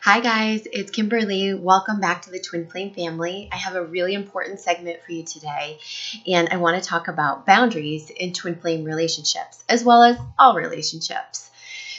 Hi guys, it's Kimberly. Welcome back to the Twin Flame family. I have a really important segment for you today, and I want to talk about boundaries in twin flame relationships, as well as all relationships.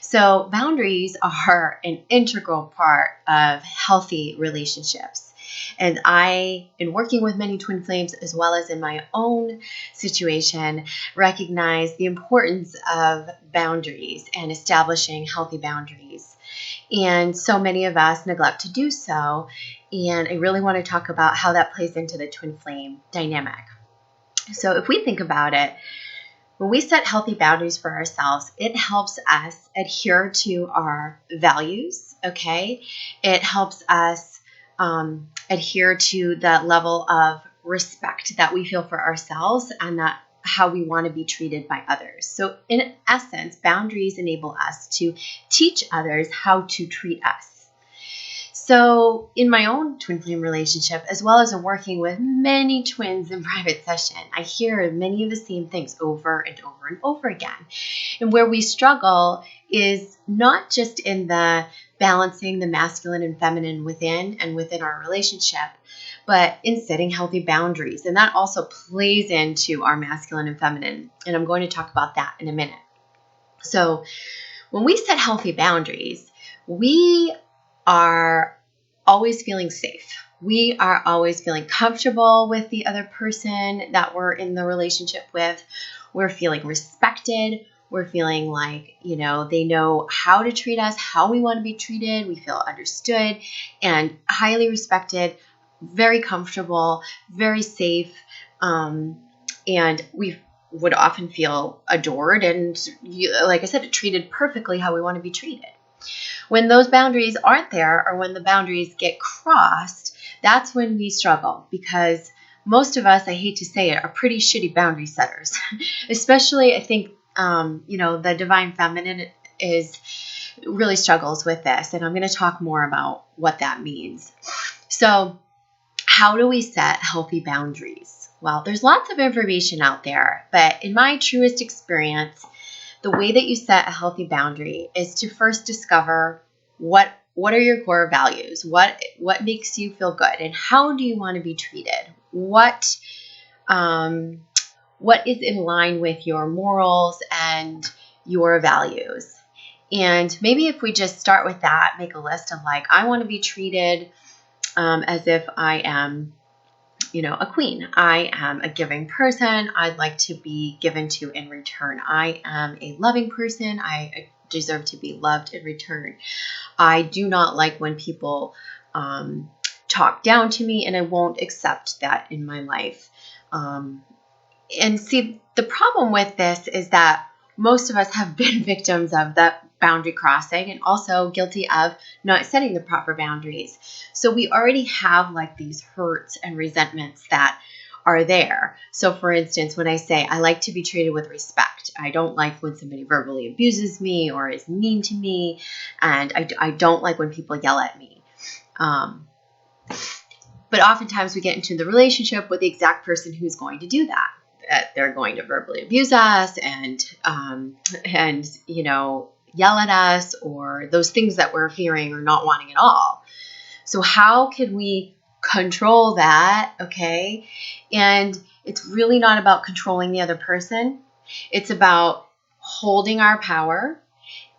So, boundaries are an integral part of healthy relationships. And in working with many twin flames, as well as in my own situation, recognize the importance of boundaries and establishing healthy boundaries. And so many of us neglect to do so. And I really want to talk about how that plays into the twin flame dynamic. So, if we think about it, when we set healthy boundaries for ourselves, it helps us adhere to our values, okay? It helps us adhere to the level of respect that we feel for ourselves and that how we want to be treated by others. So in essence, boundaries enable us to teach others how to treat us. So in my own twin flame relationship, as well as in working with many twins in private session, I hear many of the same things over and over and over again. And where we struggle is not just in the balancing the masculine and feminine within and within our relationship, but in setting healthy boundaries. And that also plays into our masculine and feminine. And I'm going to talk about that in a minute. So when we set healthy boundaries, we are always feeling safe. We are always feeling comfortable with the other person that we're in the relationship with. We're feeling respected. We're feeling like, they know how to treat us, how we want to be treated. We feel understood and highly respected, very comfortable, very safe. And we would often feel adored and, like I said, treated perfectly how we want to be treated. When those boundaries aren't there or when the boundaries get crossed, that's when we struggle because most of us, I hate to say it, are pretty shitty boundary setters. Especially, I think, the divine feminine really struggles with this. And I'm going to talk more about what that means. So how do we set healthy boundaries? Well, there's lots of information out there, but in my truest experience, the way that you set a healthy boundary is to first discover what are your core values? What makes you feel good? And how do you want to be treated? What is in line with your morals and your values? And maybe if we just start with that, make a list of I want to be treated as if I am a queen. I am a giving person. I'd like to be given to in return. I am a loving person. I deserve to be loved in return. I do not like when people talk down to me, and I won't accept that in my life. And see, the problem with this is that most of us have been victims of that boundary crossing and also guilty of not setting the proper boundaries. So we already have these hurts and resentments that are there. So for instance, when I say I like to be treated with respect, I don't like when somebody verbally abuses me or is mean to me, and I don't like when people yell at me. But oftentimes we get into the relationship with the exact person who's going to do that. They're going to verbally abuse us and yell at us, or those things that we're fearing or not wanting at all. So how can we control that? Okay. And it's really not about controlling the other person. It's about holding our power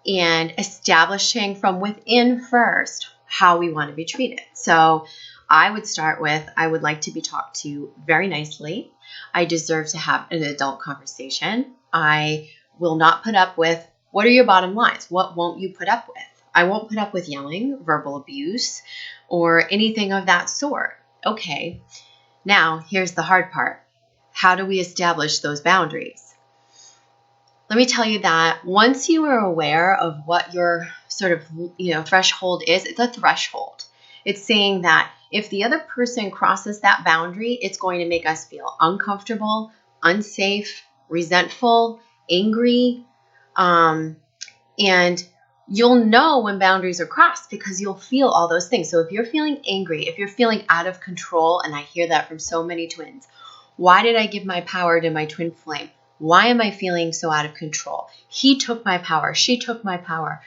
and establishing from within first how we want to be treated. So I would start with, I would like to be talked to very nicely. I deserve to have an adult conversation. I will not put up with, what are your bottom lines? What won't you put up with? I won't put up with yelling, verbal abuse, or anything of that sort. Okay, now here's the hard part. How do we establish those boundaries? Let me tell you that once you are aware of what your sort of, threshold is, it's a threshold. It's saying that if the other person crosses that boundary, it's going to make us feel uncomfortable, unsafe, resentful, angry, and you'll know when boundaries are crossed because you'll feel all those things. So if you're feeling angry, if you're feeling out of control, and I hear that from so many twins, why did I give my power to my twin flame? Why am I feeling so out of control? He took my power. She took my power.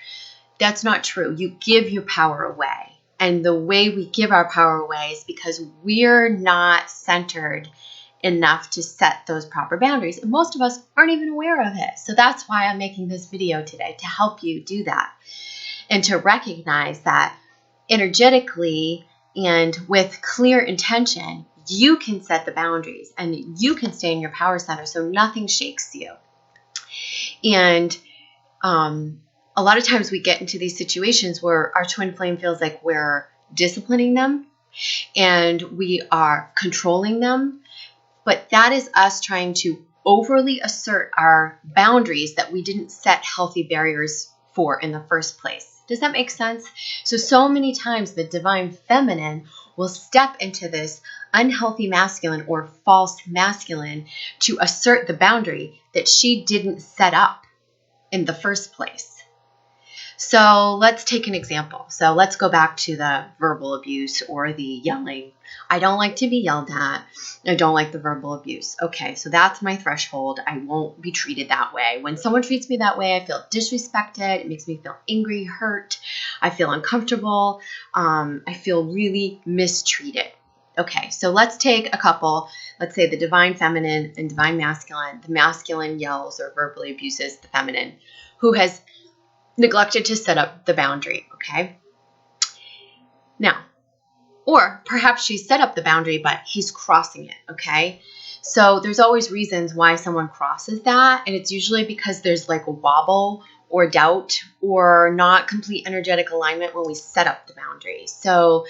That's not true. You give your power away. And the way we give our power away is because we're not centered enough to set those proper boundaries. And most of us aren't even aware of it. So that's why I'm making this video today, to help you do that and to recognize that energetically and with clear intention, you can set the boundaries and you can stay in your power center so nothing shakes you. And a lot of times we get into these situations where our twin flame feels like we're disciplining them and we are controlling them. But that is us trying to overly assert our boundaries that we didn't set healthy barriers for in the first place. Does that make sense? So many times the divine feminine will step into this unhealthy masculine or false masculine to assert the boundary that she didn't set up in the first place. So let's take an example. So let's go back to the verbal abuse or the yelling. I don't like to be yelled at. I don't like the verbal abuse. Okay, so that's my threshold. I won't be treated that way. When someone treats me that way, I feel disrespected. It makes me feel angry, hurt. I feel uncomfortable. I feel really mistreated. Okay, so let's take a couple. Let's say the divine feminine and divine masculine. The masculine yells or verbally abuses the feminine who has neglected to set up the boundary, okay? Now, or perhaps she set up the boundary, but he's crossing it, okay? So there's always reasons why someone crosses that, and it's usually because there's like a wobble or doubt or not complete energetic alignment when we set up the boundary. So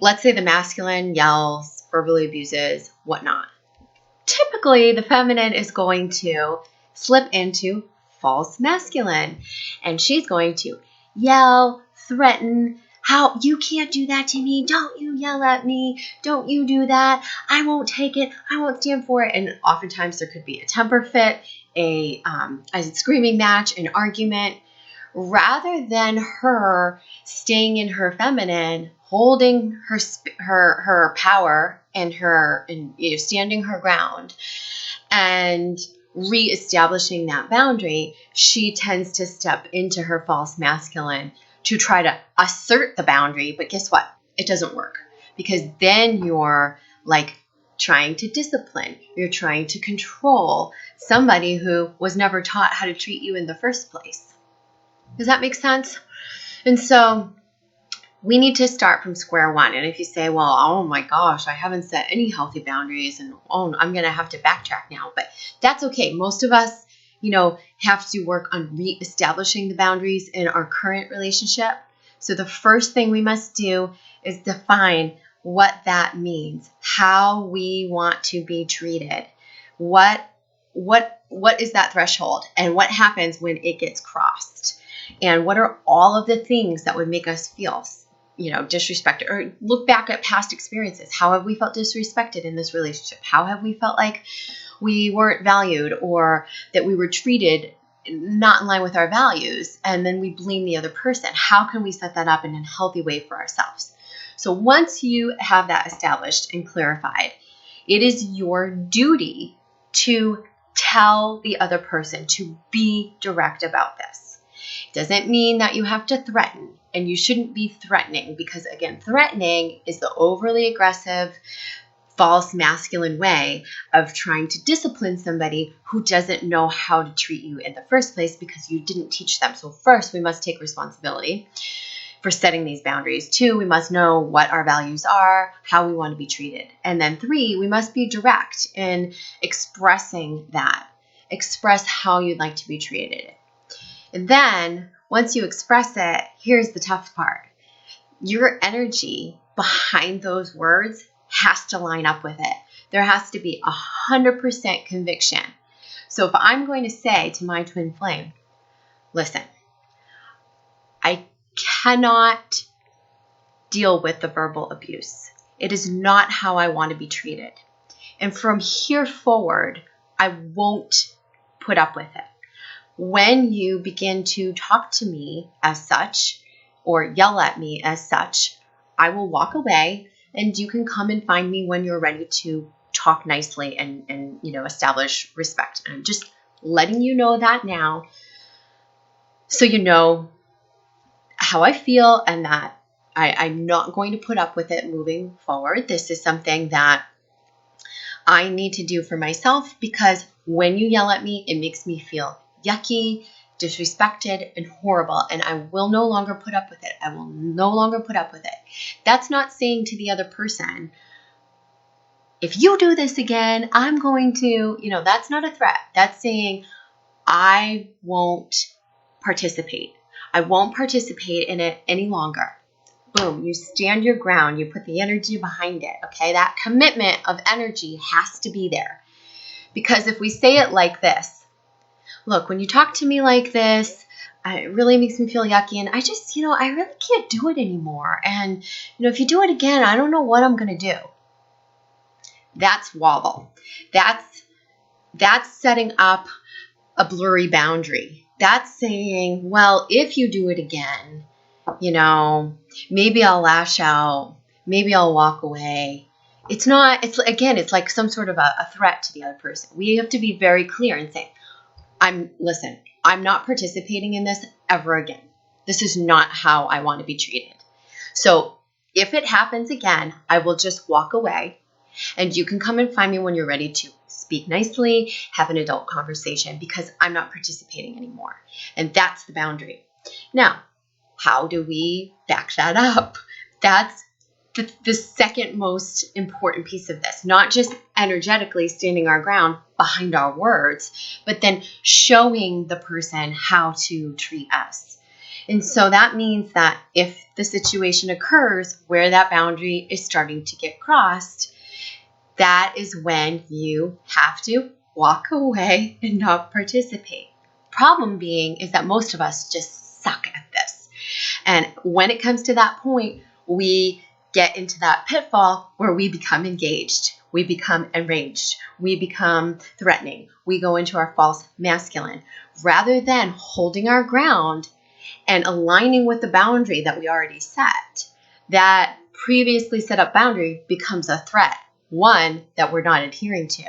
let's say the masculine yells, verbally abuses, whatnot. Typically, the feminine is going to slip into false masculine, and she's going to yell, threaten, how you can't do that to me, don't you yell at me, don't you do that, I won't take it, I won't stand for it. And oftentimes there could be a temper fit, a screaming match, an argument, rather than her staying in her feminine, holding her power and standing her ground and reestablishing that boundary. She tends to step into her false masculine to try to assert the boundary. But guess what? It doesn't work, because then you're like trying to discipline. You're trying to control somebody who was never taught how to treat you in the first place. Does that make sense? And so we need to start from square one. And if you say, well, oh my gosh, I haven't set any healthy boundaries and I'm going to have to backtrack now. But that's okay. Most of us, have to work on reestablishing the boundaries in our current relationship. So the first thing we must do is define what that means, how we want to be treated. What is that threshold, and what happens when it gets crossed? And what are all of the things that would make us feel disrespected? Or look back at past experiences. How have we felt disrespected in this relationship? How have we felt like we weren't valued, or that we were treated not in line with our values, and then we blame the other person? How can we set that up in a healthy way for ourselves? So once you have that established and clarified, it is your duty to tell the other person, to be direct about this. It doesn't mean that you have to threaten, and you shouldn't be threatening, because again, threatening is the overly aggressive, false masculine way of trying to discipline somebody who doesn't know how to treat you in the first place because you didn't teach them. So first, we must take responsibility for setting these boundaries. 2, we must know what our values are, how we want to be treated. And then 3, we must be direct in expressing that. Express how you'd like to be treated. And then once you express it, here's the tough part. Your energy behind those words has to line up with it. There has to be 100% conviction. So if I'm going to say to my twin flame, listen, I cannot deal with the verbal abuse. It is not how I want to be treated. And from here forward, I won't put up with it. When you begin to talk to me as such or yell at me as such, I will walk away, and you can come and find me when you're ready to talk nicely and establish respect. And I'm just letting you know that now. So you know how I feel, and that I'm not going to put up with it moving forward. This is something that I need to do for myself, because when you yell at me, it makes me feel yucky, disrespected, and horrible, and I will no longer put up with it. I will no longer put up with it. That's not saying to the other person, if you do this again, I'm going to, that's not a threat. That's saying, I won't participate. I won't participate in it any longer. Boom, you stand your ground. You put the energy behind it, okay? That commitment of energy has to be there. Because if we say it like this, look, when you talk to me like this, it really makes me feel yucky, and I just, I really can't do it anymore. And, if you do it again, I don't know what I'm going to do. That's wobble. That's setting up a blurry boundary. That's saying, well, if you do it again, maybe I'll lash out, maybe I'll walk away. It's like some sort of a threat to the other person. We have to be very clear and say, I'm not participating in this ever again. This is not how I want to be treated. So if it happens again, I will just walk away, and you can come and find me when you're ready to speak nicely, have an adult conversation, because I'm not participating anymore. And that's the boundary. Now, how do we back that up? That's the second most important piece of this. Not just energetically standing our ground behind our words, but then showing the person how to treat us. And so that means that if the situation occurs where that boundary is starting to get crossed, that is when you have to walk away and not participate. Problem being is that most of us just suck at this. And when it comes to that point, we get into that pitfall where we become engaged, we become enraged, we become threatening, we go into our false masculine, rather than holding our ground and aligning with the boundary that we already set. That previously set up boundary becomes a threat, one that we're not adhering to.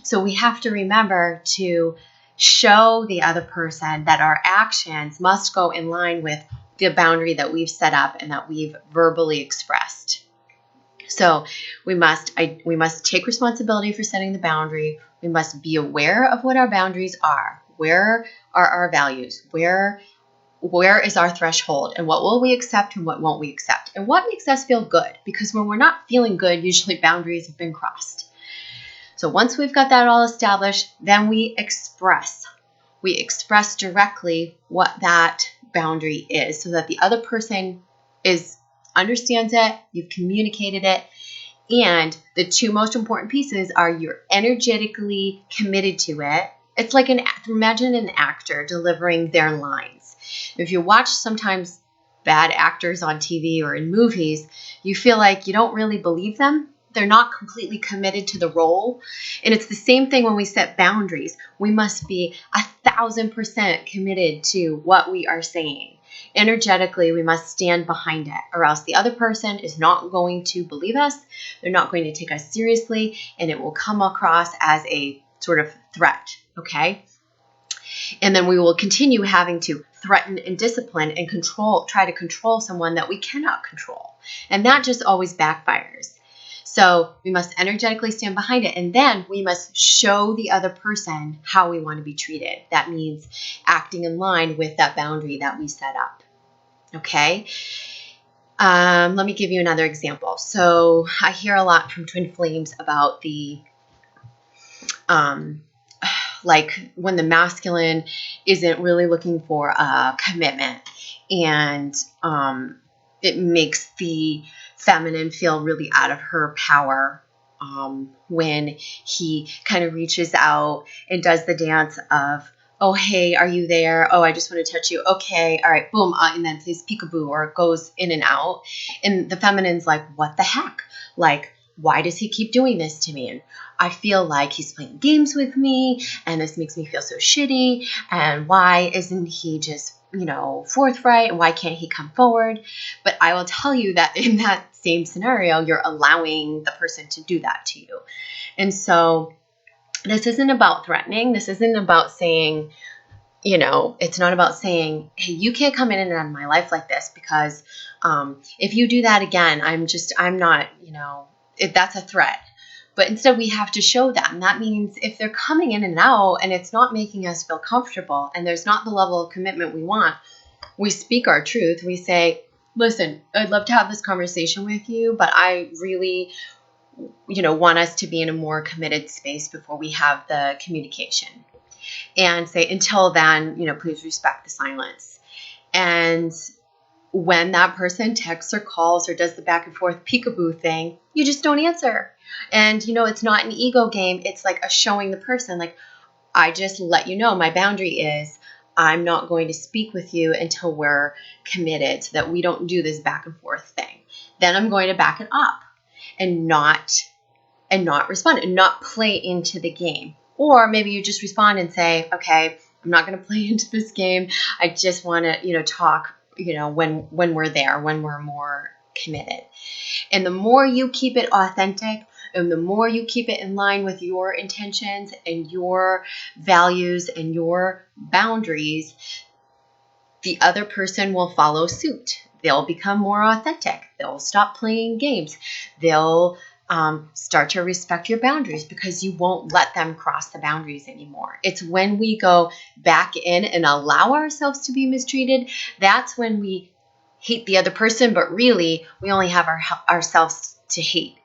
So we have to remember to show the other person that our actions must go in line with the boundary that we've set up and that we've verbally expressed. So we must take responsibility for setting the boundary. We must be aware of what our boundaries are. Where are our values? Where is our threshold, and what will we accept and what won't we accept, and what makes us feel good? Because when we're not feeling good, usually boundaries have been crossed. So once we've got that all established, then we express directly what that boundary is, so that the other person understands it, you've communicated it, and the two most important pieces are you're energetically committed to it. It's like imagine an actor delivering their lines. If you watch sometimes bad actors on TV or in movies, you feel like you don't really believe them. They're not completely committed to the role. And it's the same thing when we set boundaries. We must be 1,000% committed to what we are saying. Energetically, we must stand behind it, or else the other person is not going to believe us. They're not going to take us seriously, and it will come across as a sort of threat, okay? And then we will continue having to threaten and discipline and try to control someone that we cannot control. And that just always backfires. So we must energetically stand behind it, and then we must show the other person how we want to be treated. That means acting in line with that boundary that we set up. Okay? Let me give you another example. So I hear a lot from twin flames about the like when the masculine isn't really looking for a commitment, and it makes the feminine feel really out of her power when he kind of reaches out and does the dance of, oh, hey, are you there? Oh, I just want to touch you. Okay, all right, boom, and then says peekaboo, or it goes in and out. And the feminine's like, what the heck? Like, why does he keep doing this to me? And I feel like he's playing games with me, and this makes me feel so shitty. And why isn't he just, forthright? And why can't he come forward? But I will tell you that in that same scenario, you're allowing the person to do that to you. And so this isn't about threatening. This isn't about saying, it's not about saying, hey, you can't come in and out of my life like this because if you do that again, I'm not, that's a threat. But instead we have to show them. That means if they're coming in and out and it's not making us feel comfortable and there's not the level of commitment we want, we speak our truth. We say, listen, I'd love to have this conversation with you, but I really, want us to be in a more committed space before we have the communication. And say, until then, please respect the silence. And when that person texts or calls or does the back and forth peekaboo thing, you just don't answer. And, it's not an ego game. It's like a showing the person, like, I just let you know my boundary is I'm not going to speak with you until we're committed so that we don't do this back and forth thing. Then I'm going to back it up and not respond and not play into the game. Or maybe you just respond and say, okay, I'm not going to play into this game. I just want to, talk, when we're there, when we're more committed. And the more you keep it authentic and the more you keep it in line with your intentions and your values and your boundaries, the other person will follow suit. They'll become more authentic. They'll stop playing games. They'll start to respect your boundaries because you won't let them cross the boundaries anymore. It's when we go back in and allow ourselves to be mistreated, that's when we hate the other person, but really we only have ourselves to hate.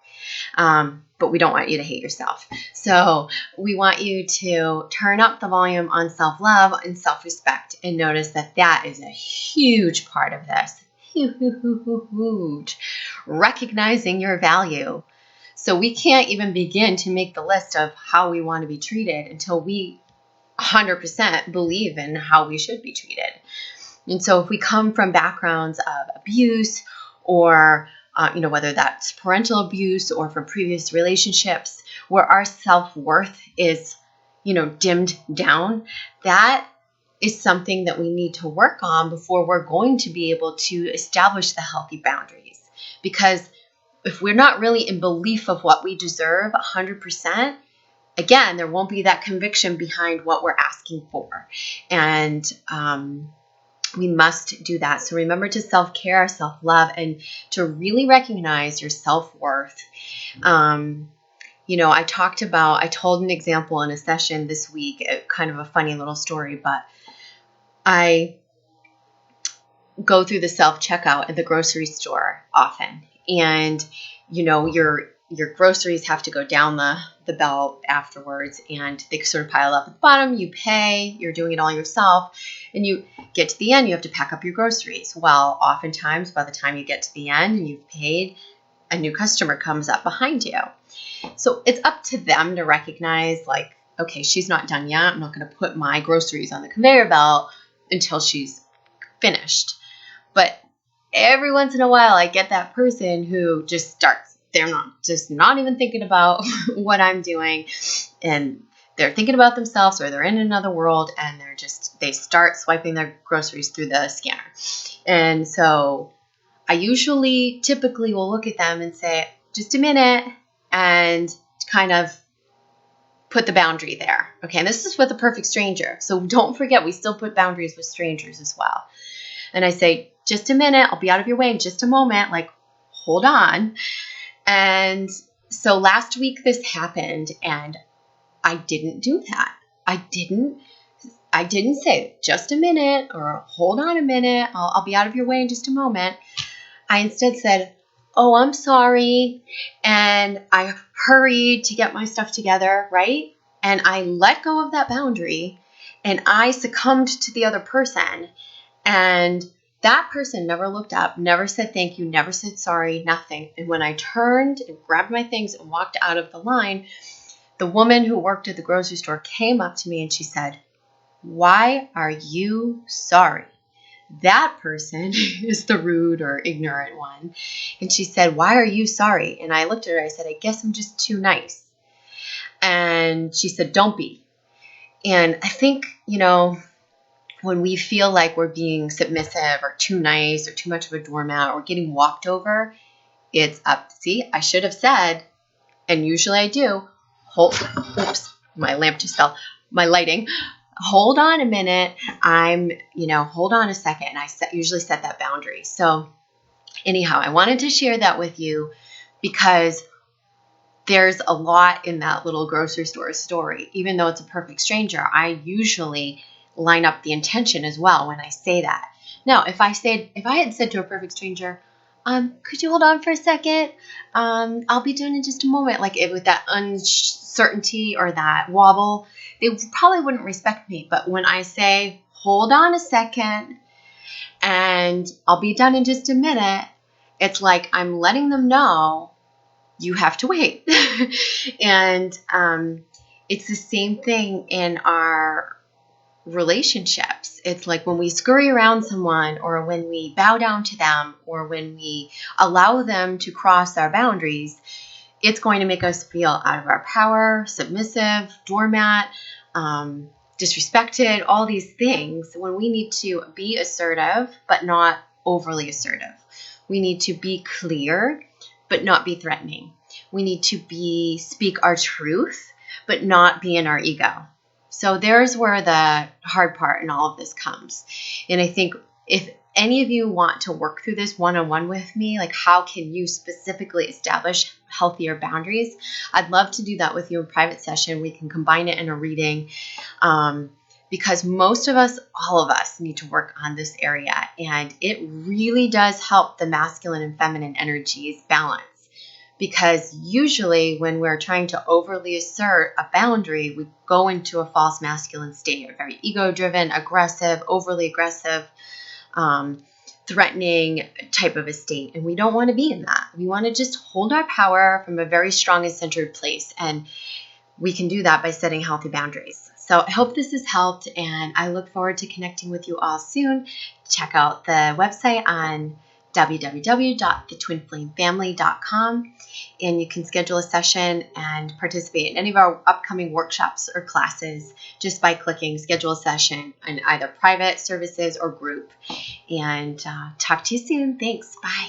But we don't want you to hate yourself. So we want you to turn up the volume on self-love and self-respect and notice that is a huge part of this. Huge. Recognizing your value. So we can't even begin to make the list of how we want to be treated until we 100% believe in how we should be treated. And so if we come from backgrounds of abuse or whether that's parental abuse or from previous relationships where our self-worth is, dimmed down, that is something that we need to work on before we're going to be able to establish the healthy boundaries. Because if we're not really in belief of what we deserve 100%, again, there won't be that conviction behind what we're asking for. And we must do that. So remember to self-care, self-love, and to really recognize your self-worth. I told an example in a session this week, kind of a funny little story, but I go through the self-checkout at the grocery store often. And, your groceries have to go down the belt afterwards and they sort of pile up at the bottom. You pay, you're doing it all yourself, and you get to the end, you have to pack up your groceries. Well, oftentimes by the time you get to the end and you've paid, a new customer comes up behind you. So it's up to them to recognize, like, okay, she's not done yet. I'm not going to put my groceries on the conveyor belt until she's finished. But every once in a while, I get that person who just starts. They're not even thinking about what I'm doing, and they're thinking about themselves, or they're in another world, and they start swiping their groceries through the scanner. And so I typically will look at them and say, just a minute, and kind of put the boundary there. Okay, and this is with a perfect stranger. So don't forget, we still put boundaries with strangers as well. And I say, just a minute, I'll be out of your way in just a moment, like, hold on. And so last week this happened, and I didn't do that. I didn't say just a minute or hold on a minute, I'll be out of your way in just a moment. I instead said, oh, I'm sorry. And I hurried to get my stuff together, right? And I let go of that boundary and I succumbed to the other person. And that person never looked up, never said thank you, never said sorry, nothing. And when I turned and grabbed my things and walked out of the line, the woman who worked at the grocery store came up to me and she said, why are you sorry? That person is the rude or ignorant one. And she said, why are you sorry? And I looked at her, I said, I guess I'm just too nice. And she said, don't be. And I think, when we feel like we're being submissive or too nice or too much of a doormat or getting walked over, it's up. See, I should have said, and usually I do, oops, my lamp just fell, my lighting. hold on a minute. Hold on a second. And I usually set that boundary. So anyhow, I wanted to share that with you because there's a lot in that little grocery store story. Even though it's a perfect stranger, I usually line up the intention as well when I say that. Now, if I had said to a perfect stranger, could you hold on for a second? I'll be doing it in just a moment. With that uncertainty or that wobble, they probably wouldn't respect me. But when I say, hold on a second and I'll be done in just a minute, it's like I'm letting them know you have to wait. And it's the same thing in our relationships. It's like when we scurry around someone, or when we bow down to them, or when we allow them to cross our boundaries, it's going to make us feel out of our power, submissive, doormat, disrespected, all these things, when we need to be assertive, but not overly assertive. We need to be clear, but not be threatening. We need to speak our truth, but not be in our ego. So there's where the hard part in all of this comes. And I think if any of you want to work through this one-on-one with me, like how can you specifically establish healthier boundaries, I'd love to do that with you in a private session. We can combine it in a reading. Because most of us, all of us, need to work on this area. And it really does help the masculine and feminine energies balance. Because usually when we're trying to overly assert a boundary, we go into a false masculine state, a very ego-driven, aggressive, overly aggressive, threatening type of a state. And we don't want to be in that. We want to just hold our power from a very strong and centered place. And we can do that by setting healthy boundaries. So I hope this has helped, and I look forward to connecting with you all soon. Check out the website on www.thetwinflamefamily.com, and you can schedule a session and participate in any of our upcoming workshops or classes just by clicking schedule a session in either private services or group. And talk to you soon. Thanks. Bye.